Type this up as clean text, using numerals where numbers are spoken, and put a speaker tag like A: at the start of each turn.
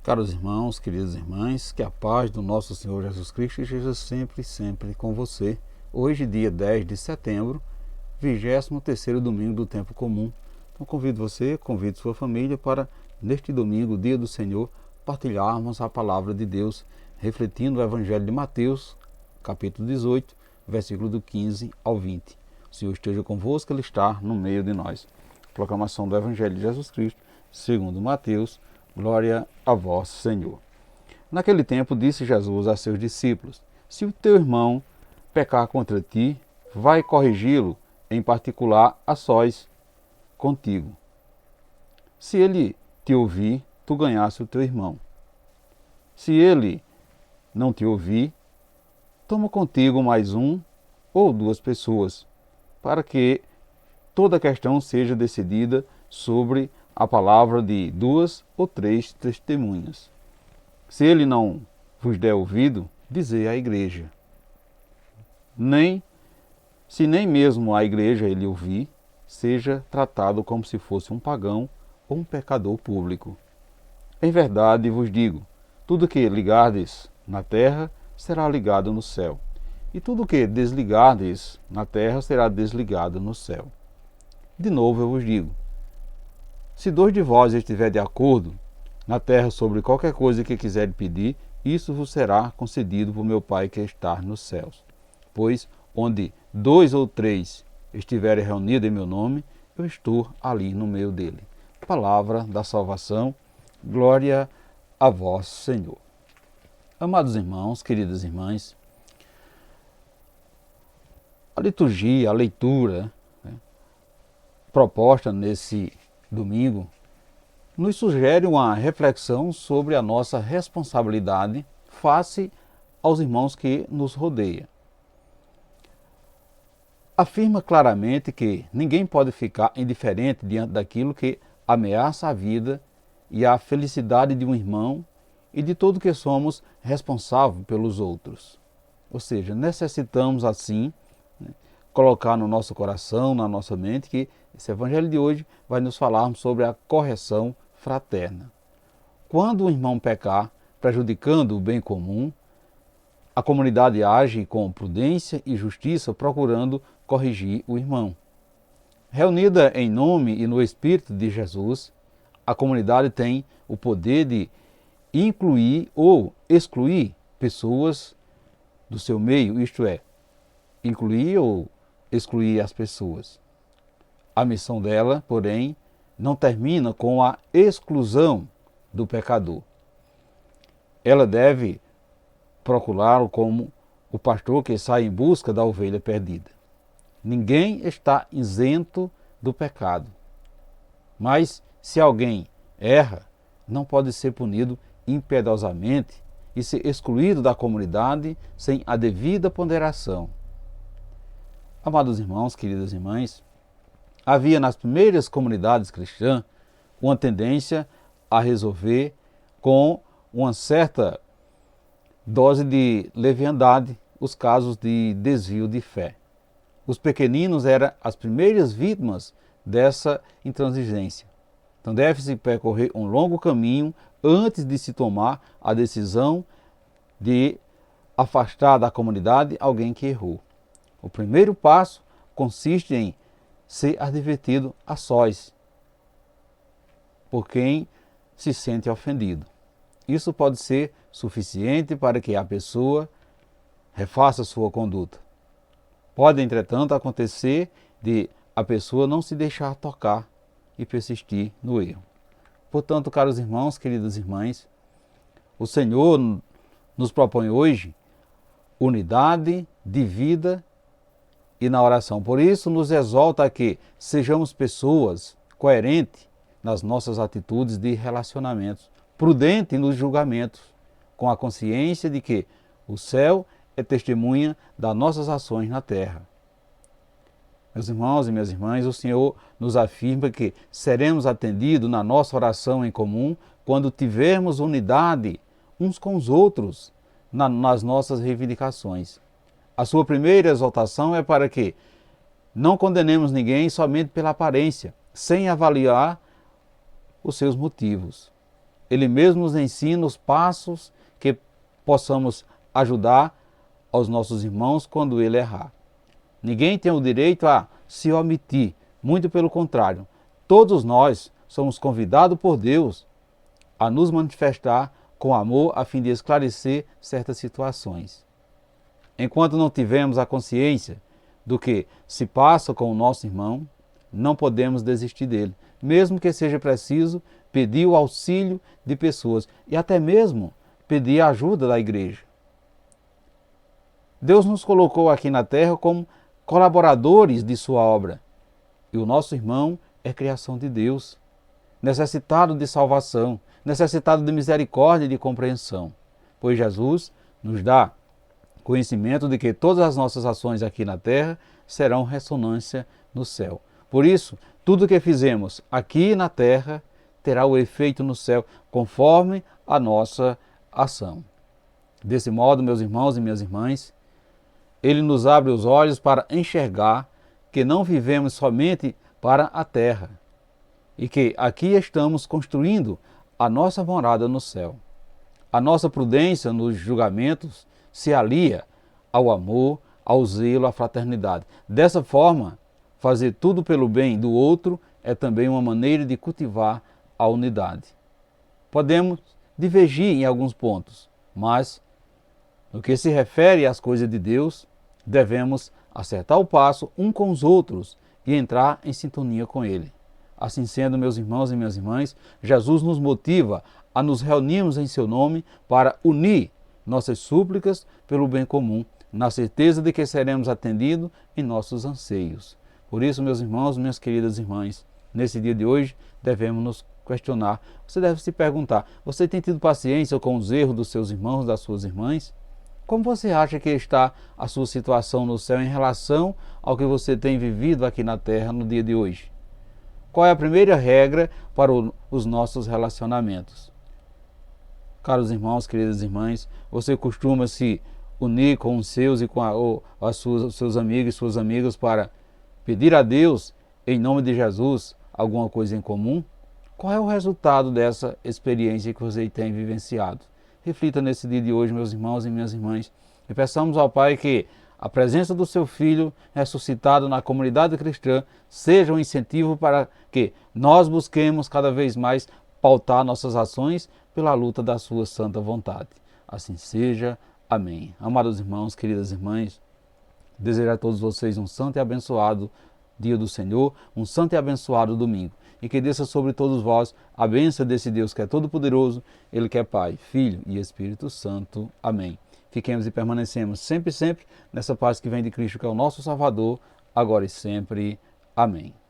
A: Caros irmãos, queridas irmãs, que a paz do nosso Senhor Jesus Cristo esteja sempre, sempre com você. Hoje, dia 10 de setembro, 23º domingo do tempo comum. Então convido você, convido sua família para, neste domingo, dia do Senhor, partilharmos a palavra de Deus, refletindo o Evangelho de Mateus, capítulo 18, versículo do 15 ao 20. O Senhor esteja convosco, Ele está no meio de nós. Proclamação do Evangelho de Jesus Cristo, segundo Mateus. Glória a vós, Senhor. Naquele tempo disse Jesus a seus discípulos: se o teu irmão pecar contra ti, vai corrigi-lo, em particular a sós, contigo. Se ele te ouvir, tu ganhaste o teu irmão. Se ele não te ouvir, toma contigo mais um ou duas pessoas, para que toda a questão seja decidida sobre a palavra de duas ou três testemunhas. Se ele não vos der ouvido, dizei à igreja. Se nem mesmo a igreja ele ouvir, seja tratado como se fosse um pagão ou um pecador público. Em verdade vos digo, tudo que ligardes na terra será ligado no céu, e tudo que desligardes na terra será desligado no céu. De novo eu vos digo, se dois de vós estiver de acordo na terra sobre qualquer coisa que quiserem pedir, isso vos será concedido por meu Pai que está nos céus. Pois onde dois ou três estiverem reunidos em meu nome, eu estou ali no meio dele. Palavra da salvação, glória a vós, Senhor. Amados irmãos, queridas irmãs, a liturgia, a leitura proposta nesse domingo nos sugere uma reflexão sobre a nossa responsabilidade face aos irmãos que nos rodeiam. Afirma claramente que ninguém pode ficar indiferente diante daquilo que ameaça a vida e a felicidade de um irmão e de tudo que somos responsáveis pelos outros. Ou seja, necessitamos assim colocar no nosso coração, na nossa mente, que esse evangelho de hoje vai nos falar sobre a correção fraterna. Quando um irmão pecar, prejudicando o bem comum, a comunidade age com prudência e justiça, procurando corrigir o irmão. Reunida em nome e no Espírito de Jesus, a comunidade tem o poder de incluir ou excluir pessoas do seu meio, isto é, incluir ou excluir as pessoas. A missão dela, porém, não termina com a exclusão do pecador. Ela deve procurá-lo como o pastor que sai em busca da ovelha perdida. Ninguém está isento do pecado. Mas se alguém erra, não pode ser punido impiedosamente e ser excluído da comunidade sem a devida ponderação. Amados irmãos, queridas irmãs, havia nas primeiras comunidades cristãs uma tendência a resolver com uma certa dose de leviandade os casos de desvio de fé. Os pequeninos eram as primeiras vítimas dessa intransigência. Então deve-se percorrer um longo caminho antes de se tomar a decisão de afastar da comunidade alguém que errou. O primeiro passo consiste em ser advertido a sós por quem se sente ofendido. Isso pode ser suficiente para que a pessoa refaça sua conduta. Pode, entretanto, acontecer de a pessoa não se deixar tocar e persistir no erro. Portanto, caros irmãos, queridas irmãs, o Senhor nos propõe hoje unidade de vida e na oração. Por isso, nos exalta a que sejamos pessoas coerentes nas nossas atitudes de relacionamentos, prudentes nos julgamentos, com a consciência de que o céu é testemunha das nossas ações na terra. Meus irmãos e minhas irmãs, o Senhor nos afirma que seremos atendidos na nossa oração em comum quando tivermos unidade uns com os outros nas nossas reivindicações. A sua primeira exaltação é para que não condenemos ninguém somente pela aparência, sem avaliar os seus motivos. Ele mesmo nos ensina os passos que possamos ajudar aos nossos irmãos quando ele errar. Ninguém tem o direito a se omitir, muito pelo contrário. Todos nós somos convidados por Deus a nos manifestar com amor a fim de esclarecer certas situações. Enquanto não tivermos a consciência do que se passa com o nosso irmão, não podemos desistir dele, mesmo que seja preciso pedir o auxílio de pessoas e até mesmo pedir a ajuda da igreja. Deus nos colocou aqui na terra como colaboradores de sua obra e o nosso irmão é criação de Deus, necessitado de salvação, necessitado de misericórdia e de compreensão, pois Jesus nos dá conhecimento de que todas as nossas ações aqui na terra serão ressonância no céu. Por isso, tudo que fizemos aqui na terra terá o efeito no céu, conforme a nossa ação. Desse modo, meus irmãos e minhas irmãs, ele nos abre os olhos para enxergar que não vivemos somente para a terra e que aqui estamos construindo a nossa morada no céu. A nossa prudência nos julgamentos se alia ao amor, ao zelo, à fraternidade. Dessa forma, fazer tudo pelo bem do outro é também uma maneira de cultivar a unidade. Podemos divergir em alguns pontos, mas no que se refere às coisas de Deus, devemos acertar o passo um com os outros e entrar em sintonia com Ele. Assim sendo, meus irmãos e minhas irmãs, Jesus nos motiva a nos reunirmos em seu nome para unir nossas súplicas pelo bem comum, na certeza de que seremos atendidos em nossos anseios. Por isso, meus irmãos, minhas queridas irmãs, nesse dia de hoje devemos nos questionar. Você deve se perguntar, você tem tido paciência com os erros dos seus irmãos, das suas irmãs? Como você acha que está a sua situação no céu em relação ao que você tem vivido aqui na terra no dia de hoje? Qual é a primeira regra para os nossos relacionamentos? Caros irmãos, queridas irmãs, você costuma se unir com os seus e com os seus amigos e suas amigas para pedir a Deus, em nome de Jesus, alguma coisa em comum? Qual é o resultado dessa experiência que você tem vivenciado? Reflita nesse dia de hoje, meus irmãos e minhas irmãs, e peçamos ao Pai que a presença do seu Filho ressuscitado na comunidade cristã seja um incentivo para que nós busquemos cada vez mais pautar nossas ações pela luta da sua santa vontade. Assim seja. Amém. Amados irmãos, queridas irmãs, desejo a todos vocês um santo e abençoado dia do Senhor, um santo e abençoado domingo. E que desça sobre todos vós a bênção desse Deus que é todo-poderoso, Ele que é Pai, Filho e Espírito Santo. Amém. Fiquemos e permanecemos sempre nessa paz que vem de Cristo, que é o nosso Salvador, agora e sempre. Amém.